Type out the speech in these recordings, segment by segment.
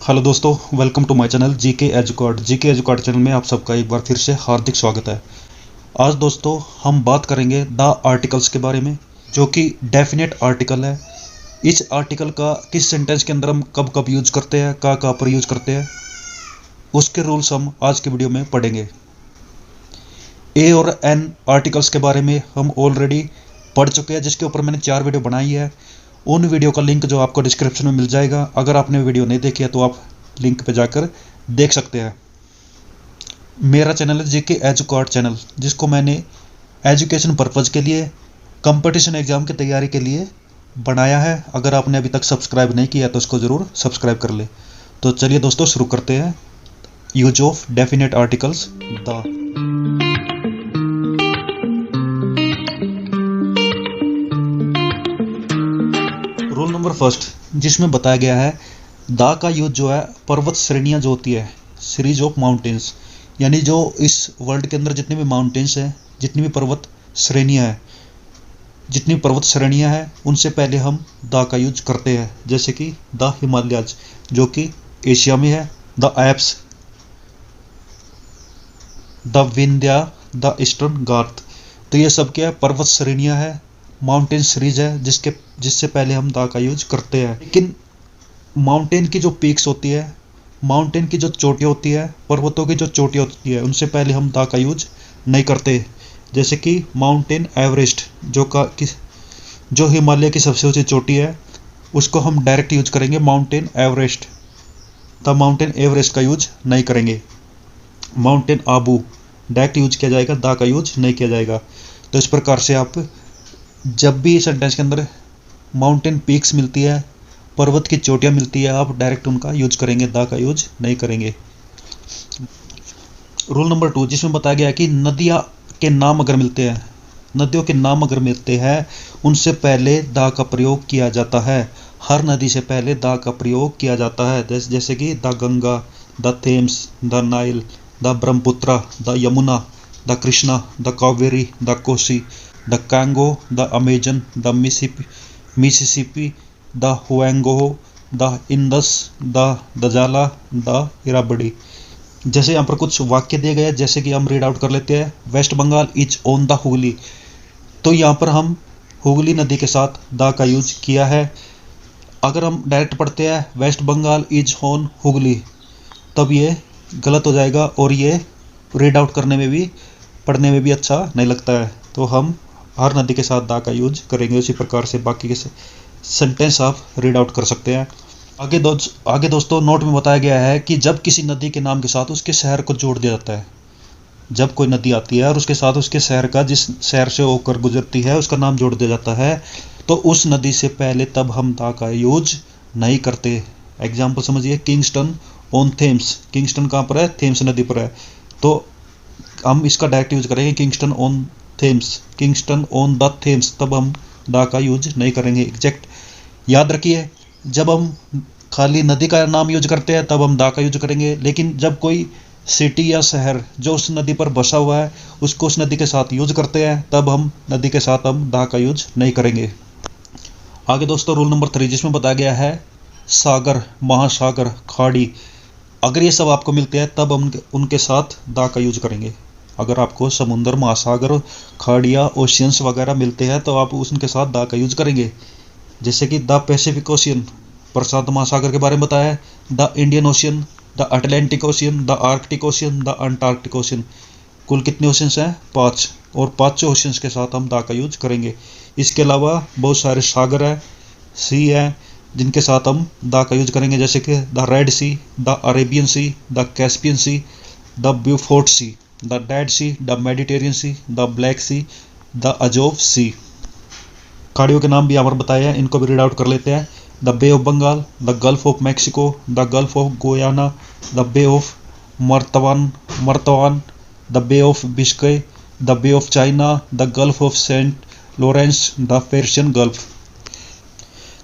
Hello दोस्तों, welcome to my channel GK educate channel में आप सबका एक बार फिर से हार्दिक स्वागत है। आज दोस्तों हम बात करेंगे द आर्टिकल्स के बारे में, जो कि डेफिनेट आर्टिकल है। इस आर्टिकल का किस सेंटेंस के अंदर हम कब कब यूज करते हैं, कहाँ पर यूज करते हैं, उसके रूल्स हम आज के वीडियो में पढ़ेंगे। ए और एन आर्टिकल्स के बारे में हम ऑलरेडी पढ़ चुके हैं, जिसके ऊपर मैंने 4 वीडियो बनाई है। उन वीडियो का लिंक जो आपको डिस्क्रिप्शन में मिल जाएगा। अगर आपने वीडियो नहीं देखी है तो आप लिंक पे जाकर देख सकते हैं। मेरा चैनल है जीके एजुकेट चैनल, जिसको मैंने एजुकेशन पर्पज़ के लिए, कंपटीशन एग्ज़ाम की तैयारी के लिए बनाया है। अगर आपने अभी तक सब्सक्राइब नहीं किया तो उसको ज़रूर सब्सक्राइब कर ले। तो चलिए दोस्तों शुरू करते हैं। Use of definite articles the. Rule number first, जिसमें बताया गया है द का यूज जो है पर्वत श्रेणियाँ जो होती है, सीरीज ऑफ माउंटेन्स, यानी जो इस वर्ल्ड के अंदर जितने भी माउंटेन्स हैं, जितनी भी पर्वत श्रेणियाँ हैं, उनसे पहले हम द का यूज करते हैं। जैसे कि द हिमालयाज जो कि एशिया में है, the Alps, the Vindhya, the Eastern Ghat. तो ये सब क्या है, पर्वत श्रेणियाँ है, माउंटेन सीरीज है, जिससे पहले हम द का यूज करते हैं। लेकिन माउंटेन की जो पीक्स होती है, माउंटेन की जो चोटियाँ होती है, पर्वतों की जो चोटियाँ होती है, उनसे पहले हम द का यूज नहीं करते। जैसे कि माउंटेन एवरेस्ट जो हिमालय की सबसे ऊंची चोटी है, उसको हम डायरेक्ट यूज करेंगे mountain Everest. The mountain Everest का यूज नहीं करेंगे। माउंटेन आबू डायरेक्ट यूज किया जाएगा, द का यूज नहीं किया जाएगा। तो इस प्रकार से आप जब भी सेंटेंस के अंदर माउंटेन पीक्स मिलती है, पर्वत की चोटियाँ मिलती है, आप डायरेक्ट उनका यूज करेंगे, द का यूज नहीं करेंगे। रूल नंबर 2, जिसमें बताया गया है कि नदियों के नाम अगर मिलते हैं, उनसे पहले द का प्रयोग किया जाता है। हर नदी से पहले द का प्रयोग किया जाता है। जैसे कि the Ganga, the Thames, the Nile, the Brahmaputra, the Yamuna, the Krishna, the Kaveri, the Kosi, the Congo, the Amazon, the Mississippi, the हुएंगो, द इंदस, द दजाला, द इराबड़ी। जैसे यहाँ पर कुछ वाक्य दिए गए हैं, जैसे कि हम रीड आउट कर लेते हैं। West Bengal is on the Hooghly. तो यहाँ पर हम हुगली नदी के साथ द का यूज किया है। अगर हम डायरेक्ट पढ़ते हैं वेस्ट बंगाल इज ऑन हुगली, तब ये गलत हो जाएगा और ये रीड आउट करने में भी, पढ़ने में भी अच्छा नहीं लगता है। तो हम हर नदी के साथ द का यूज करेंगे। उसी प्रकार से बाकी के सेंटेंस आप रीड आउट कर सकते हैं। आगे दोस्तों नोट में बताया गया है कि जब किसी नदी के नाम के साथ उसके शहर को जोड़ दिया जाता है, जब कोई नदी आती है और उसके साथ उसके शहर का, जिस शहर से होकर गुजरती है, उसका नाम जोड़ दिया जाता है, तो उस नदी से पहले तब हम द का यूज नहीं करते। एग्जाम्पल समझिए, किंगस्टन ऑन थेम्स। किंगस्टन कहाँ पर है? थेम्स नदी पर है। तो हम इसका डायरेक्ट यूज करेंगे Kingston on Thames, Kingston on the Thames, तब हम द का यूज नहीं करेंगे। एग्जैक्ट याद रखिए, जब हम खाली नदी का नाम यूज करते हैं तब हम द का यूज करेंगे, लेकिन जब कोई सिटी या शहर जो उस नदी पर बसा हुआ है, उसको उस नदी के साथ यूज करते हैं, तब हम नदी के साथ हम द का यूज नहीं करेंगे। आगे दोस्तों रूल नंबर 3, जिसमें बताया गया है सागर, महासागर, खाड़ी। अगर ये सब आपको मिलते हैं तब हम उनके साथ द का यूज करेंगे। अगर आपको समुद्र, महासागर, खाड़िया, ओशियंस वगैरह मिलते हैं तो आप उनके साथ द का यूज करेंगे। जैसे कि द पैसिफिक ओशियन, प्रशांत महासागर के बारे में बताया है, the Indian ocean, the Atlantic ocean, the Arctic ocean, the Antarctic ocean. कुल कितने ओशियंस हैं? 5, और 5 ओशियंस के साथ हम द का यूज करेंगे। इसके अलावा बहुत सारे सागर है, सी है, जिनके साथ हम द का यूज करेंगे। जैसे कि the Red Sea, the Arabian Sea, the Caspian Sea, the Beaufort Sea, the Dead Sea, the Mediterranean Sea, the Black Sea, the Azov Sea. खाड़ियों के नाम भी यहाँ पर बताए हैं, इनको भी रीड आउट कर लेते हैं। The Bay of Bengal, the Gulf of Mexico, the Gulf of Guiana, the Bay of Martaban, the Bay of Biscay, the Bay of China, the Gulf of Saint Lawrence, the Persian Gulf.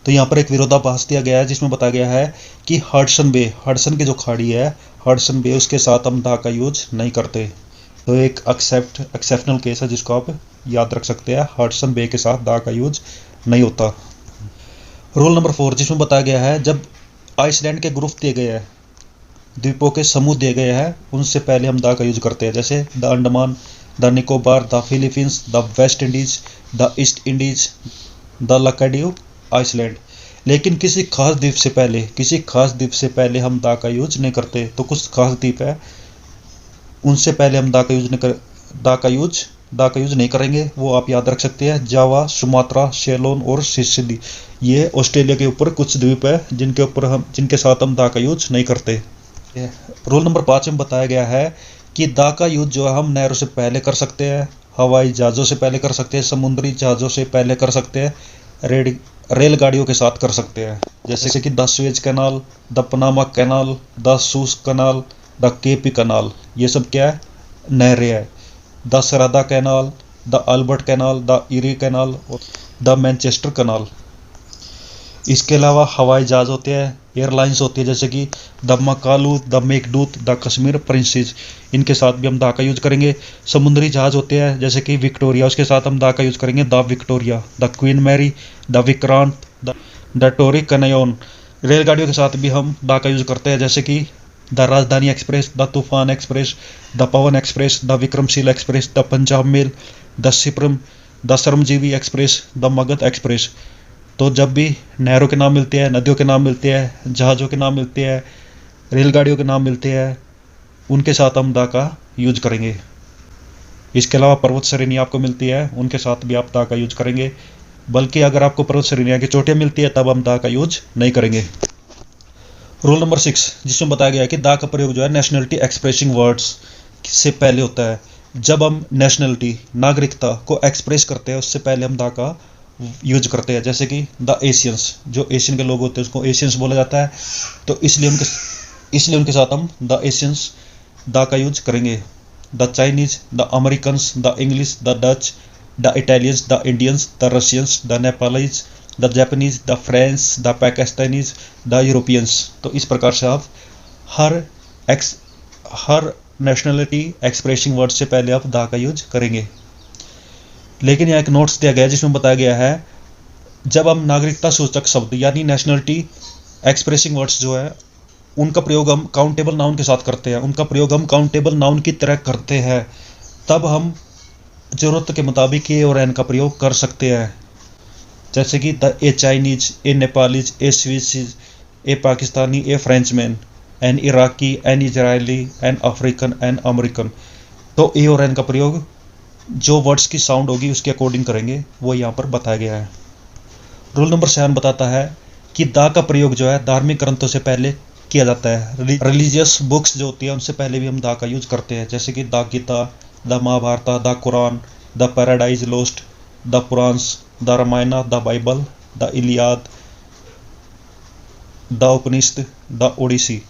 तो यहाँ पर एक विरोधाभास दिया गया है, जिसमें बताया गया है कि हडसन की जो खाड़ी है, हडसन बे, उसके साथ हम द का यूज नहीं करते। तो एक एक्सेप्शनल केस है जिसको आप याद रख सकते हैं। हडसन बे के साथ द का यूज नहीं होता। रूल नंबर 4, जिसमें बताया गया है जब आइसलैंड के ग्रुप दिए गए हैं, द्वीपों के समूह दिए गए हैं, उनसे पहले हम द का यूज करते हैं, जैसे the Andaman, the Nicobar, the Philippines, the West Indies, the East Indies, the Laccadive island. लेकिन किसी खास द्वीप से पहले हम द का यूज नहीं करते। तो कुछ खास द्वीप है, उनसे पहले हम द का यूज नहीं करेंगे, वो आप याद रख सकते हैं। जावा, सुमात्रा, सेलोन और सिसिली, ये ऑस्ट्रेलिया के ऊपर कुछ द्वीप है जिनके साथ हम द का यूज नहीं करते। रूल नंबर 5 में बताया गया है कि द का यूज जो है हम नहरों से पहले कर सकते हैं, हवाई जहाज़ों से पहले कर सकते हैं, समुद्री जहाज़ों से पहले कर सकते हैं, रेलगाड़ियों के साथ कर सकते हैं, जैसे कि the Suez canal, the Panama canal, the Suez canal, the KP canal. ये सब क्या है? नहरें हैं। The Sarda canal, the Albert canal, the Erie canal और द मैनचेस्टर कैनाल। इसके अलावा हवाई जहाज़ होते हैं, एयरलाइंस होती है, जैसे कि the Makalu, the Meghdoot, the Kashmir princess, इनके साथ भी हम द का यूज करेंगे। समुद्री जहाज़ होते हैं, जैसे कि विक्टोरिया, उसके साथ हम द का यूज करेंगे, the Victoria, the Queen Mary, the Vikrant, the Torrey Canyon. रेलगाड़ियों के साथ भी हम द का यूज करते हैं, जैसे कि the Rajdhani Express, the Toofan Express, the Pawan Express, the Vikramshila Express, the Punjab Mail, the Shramjeevi Express, the Magadh Express. तो जब भी नहरों के नाम मिलते हैं, नदियों के नाम मिलते हैं, जहाज़ों के नाम मिलते हैं, रेलगाड़ियों के नाम मिलते हैं, उनके साथ हम द का यूज करेंगे। इसके अलावा पर्वत श्रेणी आपको मिलती है, उनके साथ भी आप द का यूज करेंगे। बल्कि अगर आपको पर्वत श्रेणियाँ की चोटियाँ मिलती है तब हम द का यूज नहीं करेंगे। रूल नंबर 6, जिसमें बताया गया है कि द का प्रयोग जो है नेशनलिटी एक्सप्रेसिंग वर्ड्स से पहले होता है। जब हम नेशनलिटी, नागरिकता को एक्सप्रेस करते हैं, उससे पहले हम द का यूज करते हैं, जैसे कि द एशियंस, जो एशियन के लोग होते हैं उसको एशियंस बोला जाता है, तो इसलिए उनके साथ हम द एशियंस द का यूज करेंगे। The Chinese, the Americans, the English, the Dutch, the Italians, the Indians, the Russians, the Nepalese, the Japanese, the French, the Pakistanis, the Europeans. तो इस प्रकार से आप हर नेशनलिटी एक्सप्रेसिंग वर्ड से पहले आप द का यूज करेंगे। लेकिन यहाँ एक नोट्स दिया गया है जिसमें बताया गया है, जब हम नागरिकता सूचक शब्द यानी नेशनलिटी एक्सप्रेसिंग वर्ड्स जो है उनका प्रयोग हम काउंटेबल नाउन के साथ करते हैं, उनका प्रयोग हम काउंटेबल नाउन की तरह करते हैं, तब हम ज़रूरत के मुताबिक ए और एन का प्रयोग कर सकते हैं, जैसे कि the a Chinese, a Nepalese, a Swiss, a Pakistani, a Frenchman, an Iraqi, an Israeli, an African, an American. तो ए और एन का प्रयोग जो वर्ड्स की साउंड होगी उसके अकॉर्डिंग करेंगे, वो यहाँ पर बताया गया है। रूल नंबर 7 बताता है कि द का प्रयोग जो है धार्मिक ग्रंथों से पहले किया जाता है। रिलीजियस बुक्स जो होती है उनसे पहले भी हम द का यूज करते हैं, जैसे कि the Gita, the Mahabharata, the Quran, the Paradise Lost, the Puranas, the Ramayana, the Bible, the Iliad, the Upanishads, the Odyssey.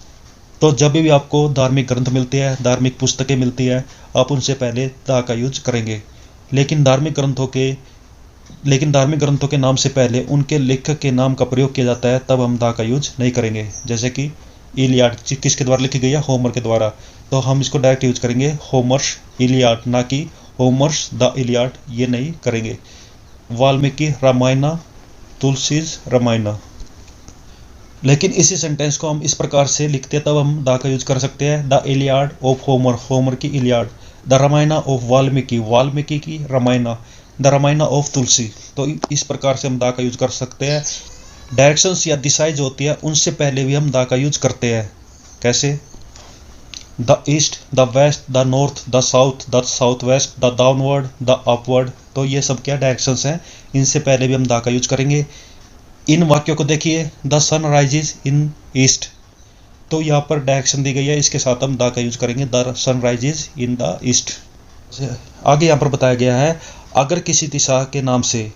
तो जब भी आपको धार्मिक ग्रंथ मिलते हैं, धार्मिक पुस्तकें मिलती है, आप उनसे पहले द का यूज करेंगे। लेकिन धार्मिक ग्रंथों के नाम से पहले उनके लेखक के नाम का प्रयोग किया जाता है, तब हम द का यूज नहीं करेंगे। जैसे कि इलियाड किसके द्वारा लिखी गई है? होमर के द्वारा, तो हम इसको डायरेक्ट यूज करेंगे होमर्स इलियाड, ना कि होमर्स द इलियाड, ये नहीं करेंगे। वाल्मीकि रामायण, तुलसीज रामायण। लेकिन इसी सेंटेंस को हम इस प्रकार से लिखते हैं तब हम द का यूज कर सकते हैं, the Iliad of Homer, Homer की Iliad, the Ramayana of Valmiki, Valmiki की रामायण, द रामायण ऑफ तुलसी। तो इस प्रकार से हम द का यूज कर सकते हैं। डायरेक्शंस या दिशाएं जो होती है उनसे पहले भी हम द का यूज करते हैं। कैसे? The east, the west, the north, the south west, the downward, the upward. तो ये सब क्या डायरेक्शंस हैं, इनसे पहले भी हम द का यूज करेंगे। इन वाक्यों को देखिए, the sun rises in east, तो यहाँ पर डायरेक्शन दी गई है, इसके साथ हम द का यूज करेंगे, the sun rises in the east. आगे यहाँ पर बताया गया है, अगर किसी दिशा के नाम से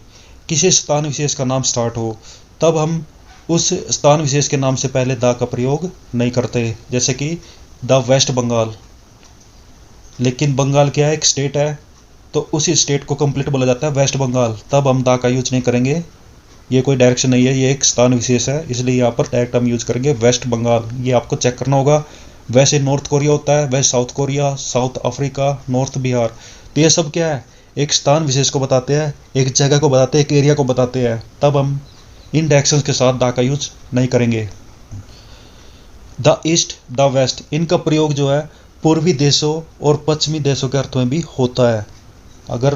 किसी स्थान विशेष का नाम स्टार्ट हो, तब हम उस स्थान विशेष के नाम से पहले द का प्रयोग नहीं करते। जैसे कि द वेस्ट बंगाल, लेकिन बंगाल क्या है? एक स्टेट है, तो उसी स्टेट को कंप्लीट बोला जाता है वेस्ट बंगाल, तब हम द का यूज नहीं करेंगे। ये कोई डायरेक्शन नहीं है, ये एक स्थान विशेष है, इसलिए यहाँ पर डायरेक्ट हम यूज करेंगे वेस्ट बंगाल। ये आपको चेक करना होगा। वैसे नॉर्थ कोरिया होता है, वैसे south Korea, south Africa, north Bihar. तो ये सब क्या है? एक स्थान विशेष को बताते हैं, एक जगह को बताते हैं, एक एरिया को बताते हैं, तब हम इन डायरेक्शंस के साथ द का यूज नहीं करेंगे। द ईस्ट, द वेस्ट, इनका प्रयोग जो है पूर्वी देशों और पश्चिमी देशों के अर्थ में भी होता है। अगर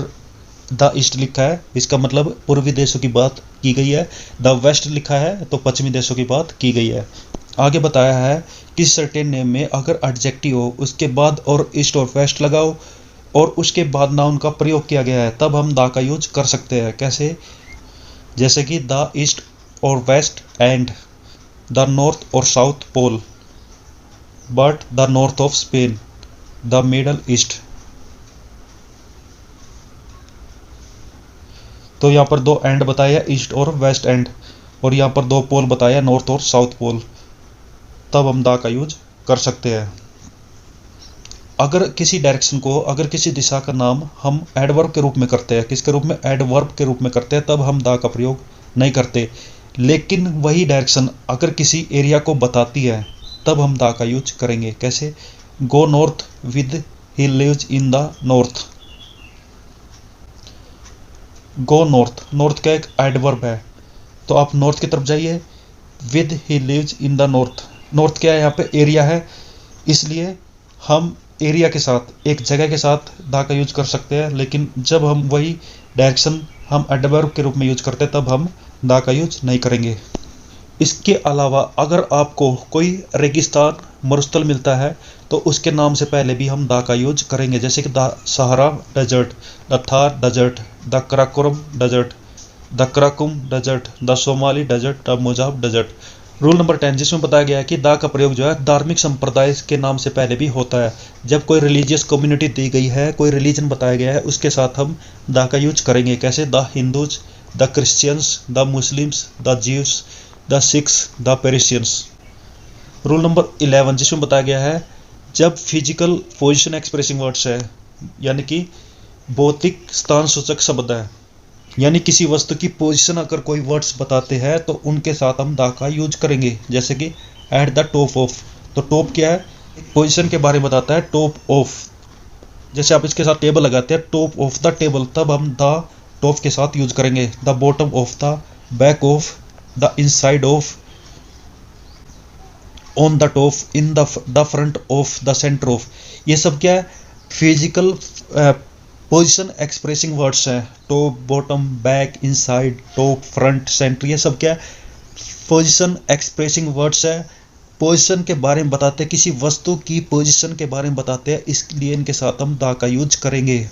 द ईस्ट लिखा है इसका मतलब पूर्वी देशों की बात की गई है, द वेस्ट लिखा है तो पश्चिमी देशों की बात की गई है। आगे बताया है कि सर्टेन नेम में अगर एडजेक्टिव हो उसके बाद और ईस्ट और वेस्ट लगाओ और उसके बाद नाउन का प्रयोग किया गया है तब हम द का यूज कर सकते हैं। कैसे? जैसे कि द ईस्ट और वेस्ट एंड द नॉर्थ और south pole, but the north of Spain, the middle east. तो यहाँ पर दो एंड बताया ईस्ट और वेस्ट एंड, और यहाँ पर दो पोल बताया नॉर्थ और साउथ पोल, तब हम द का यूज कर सकते हैं। अगर किसी डायरेक्शन को, अगर किसी दिशा का नाम हम एडवर्ब के रूप में करते हैं, किसके रूप में? एडवर्ब के रूप में करते हैं, तब हम द का प्रयोग नहीं करते। लेकिन वही डायरेक्शन अगर किसी एरिया को बताती है तब हम द का यूज करेंगे। कैसे? Go north with he lives in the north. Go north, north का एक एडवर्ब है, तो आप नॉर्थ की तरफ जाइए। With he lives in the north, north क्या है? यहाँ पे एरिया है, इसलिए हम एरिया के साथ, एक जगह के साथ द का यूज कर सकते हैं। लेकिन जब हम वही डायरेक्शन हम एडवर्ब के रूप में यूज करते हैं तब हम द का यूज नहीं करेंगे। इसके अलावा अगर आपको कोई रेगिस्तान, मरुस्थल मिलता है तो उसके नाम से पहले भी हम द का यूज करेंगे। जैसे कि the Sahara desert, the Thar desert, the Karakoram desert, the Karakum desert, the Somali desert, the Mojave desert. Rule number 10 जिसमें बताया गया है कि द का प्रयोग जो है धार्मिक संप्रदाय के नाम से पहले भी होता है। जब कोई रिलीजियस कम्युनिटी दी गई है, कोई रिलीजन बताया गया है, उसके साथ हम द का यूज करेंगे। कैसे? The Hindus, the Christians, the Muslims, the Jews, the Sikhs, the Parisians. Rule number 11 जिसमें बताया गया है जब फिजिकल पोजिशन एक्सप्रेसिंग वर्ड्स है, यानी कि भौतिक स्थान सूचक शब्द है, यानी किसी वस्तु की पोजीशन अगर कोई वर्ड्स बताते हैं तो उनके साथ हम द का यूज करेंगे। जैसे कि एट द टॉप ऑफ, तो टॉप क्या है? पोजीशन के बारे में बताता है, टॉप ऑफ। जैसे आप इसके साथ टेबल लगाते हैं, टॉप ऑफ द टेबल, तब हम द टॉप के साथ यूज करेंगे। The bottom of the, back of, the inside of, on the top, in the front of, the centre of. ये सब क्या है? फिजिकल पोजिशन एक्सप्रेसिंग वर्ड्स हैं। Top, bottom, back, inside, top, front, centre, ये सब क्या है? पोजिशन एक्सप्रेसिंग वर्ड्स है। पोजिशन के बारे में बताते हैं, किसी वस्तु की पोजिशन के बारे में बताते हैं, इसलिए इनके साथ हम द का यूज करेंगे।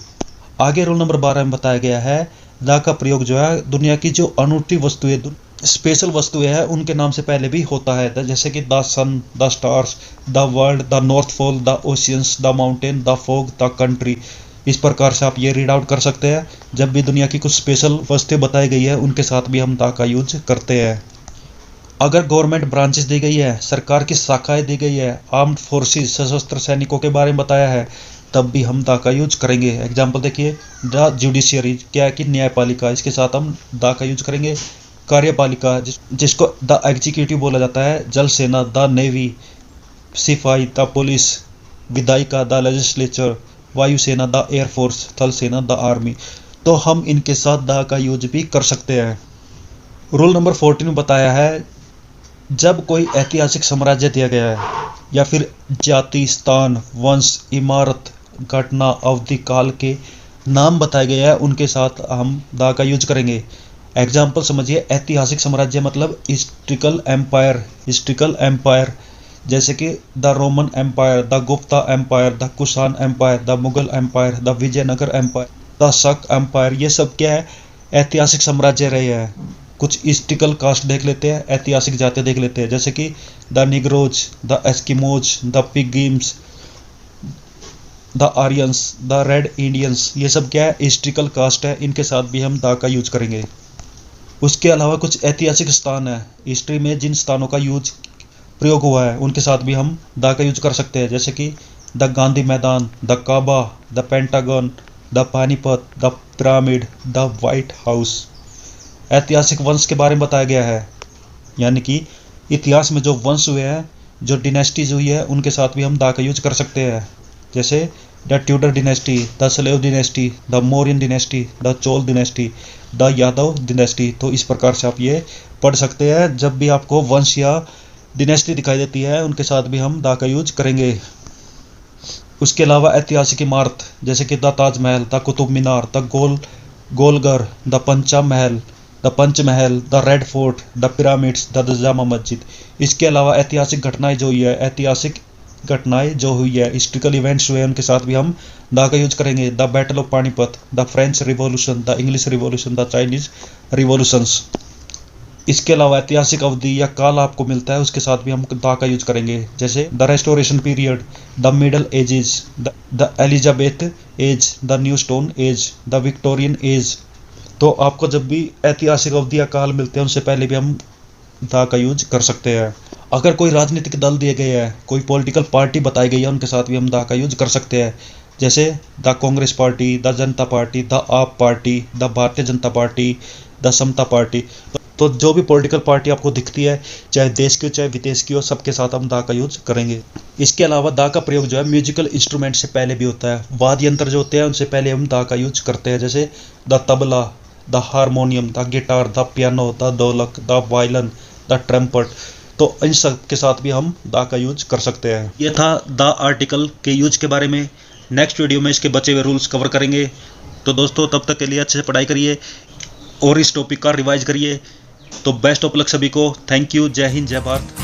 आगे रूल नंबर 12 में बताया गया है द का प्रयोग जो है दुनिया की जो अनूठी वस्तुएं, स्पेशल वस्तुएं हैं, उनके नाम से पहले भी होता है। जैसे कि the sun, the stars, the world, the north pole, the oceans, the mountain, the fog, the country. इस प्रकार से आप ये रीड आउट कर सकते हैं। जब भी दुनिया की कुछ स्पेशल वस्तुएं बताई गई है उनके साथ भी हम द का यूज करते हैं। अगर गवर्नमेंट ब्रांचेस दी गई है, सरकार की शाखाएं दी गई है, आर्म्ड फोर्सेस, सशस्त्र सैनिकों के बारे में बताया है, तब भी हम द का यूज करेंगे। एग्जाम्पल देखिए, द जुडिशियरी क्या है? कि न्यायपालिका, इसके साथ हम द का यूज करेंगे। कार्यपालिका जिसको द एग्जीक्यूटिव बोला जाता है, जल सेना, द नेवी, सिपाही, द पुलिस, विधायिका, द लेजिस्लेचर, वायुसेना, द एयरफोर्स, थल सेना, द आर्मी। तो हम इनके साथ द का यूज भी कर सकते हैं। रूल नंबर 14 में बताया है जब कोई ऐतिहासिक साम्राज्य दिया गया है या फिर जाति, स्थान, वंश, इमारत, घटना, अवधि, काल के नाम बताए गए हैं, उनके साथ हम द का यूज करेंगे। एग्जाम्पल समझिए, ऐतिहासिक साम्राज्य मतलब हिस्ट्रिकल एम्पायर, हिस्ट्रिकल एम्पायर, जैसे कि the Roman empire, the Gupta empire, the Kushan empire, the Mughal empire, the Vijayanagara empire, the Shaka empire. ये सब क्या है? ऐतिहासिक साम्राज्य रहे हैं। कुछ हिस्ट्रिकल कास्ट देख लेते हैं, ऐतिहासिक जाति देख लेते हैं, जैसे कि the Negroes, the Eskimos, the Pygmies, the Aryans, the Red Indians. ये सब क्या है? हिस्ट्रिकल कास्ट है, इनके साथ भी हम द का यूज करेंगे। उसके अलावा कुछ ऐतिहासिक स्थान है, हिस्ट्री में जिन स्थानों का यूज प्रयोग हुआ है उनके साथ भी हम द का यूज कर सकते हैं। जैसे कि the Gandhi Maidan, the Kaaba, the Pentagon, the Panipat, the pyramid, the White House. ऐतिहासिक वंश के बारे में बताया गया है, यानी कि इतिहास में जो वंश हुए हैं, जो डिनेस्टीज हुई है, उनके साथ भी हम द का यूज कर सकते हैं। जैसे the Tudor dynasty, the slave dynasty, the Mauryan dynasty, the Chola dynasty, the Yadav dynasty. तो इस प्रकार से आप ये पढ़ सकते हैं। जब भी आपको वंश या डिनेस्टी दिखाई देती है उनके साथ भी हम दा का यूज करेंगे। उसके अलावा ऐतिहासिक इमारत जैसे कि the Taj Mahal, the Qutub Minar, the Golghar, the Panchmahal, the red fort, the pyramids, the Jama Masjid. इसके अलावा ऐतिहासिक घटनाएं जो हुई है, हिस्ट्रिकल इवेंट्स हुए हैं, उनके साथ भी हम दा का यूज करेंगे। The battle of Panipat, the French revolution, the English revolution, the Chinese revolutions. इसके अलावा ऐतिहासिक अवधि या काल आपको मिलता है, उसके साथ भी हम दा का यूज करेंगे, जैसे the restoration period, the middle ages, the Elizabeth age, the new stone age, the Victorian age. तो आपको जब भी ऐतिहासिक अवधि या काल मिलते हैं, उनसे पहले भी हम दा का यूज कर सकते हैं। अगर कोई राजनीतिक दल दिए गए हैं, कोई पॉलिटिकल पार्टी बताई गई है, उनके साथ भी हम दा का यूज कर सकते हैं, जैसे the Congress party, the Janata party, the आप party, the Bharatiya Janata party, the Samta party. तो जो भी पॉलिटिकल पार्टी आपको दिखती है, चाहे देश की हो चाहे विदेश की हो, सबके साथ हम दा का यूज करेंगे। इसके अलावा दा का प्रयोग जो है म्यूजिकल इंस्ट्रूमेंट से पहले भी होता है। वाद्य यंत्र जो होते हैं उनसे पहले हम दा का यूज करते हैं, जैसे the tabla, the harmonium, the guitar, the piano, the ढोलक, द वायलिन, द ट्रम्पेट। तो इन सब के साथ भी हम दा का यूज कर सकते हैं। ये था द आर्टिकल के यूज के बारे में। नेक्स्ट वीडियो में इसके बचे हुए रूल्स कवर करेंगे। तो दोस्तों तब तक के लिए अच्छे से पढ़ाई करिए और इस टॉपिक का रिवाइज करिए। तो बेस्ट ऑफ लक सभी को। Thank you. जय हिंद, जय भारत।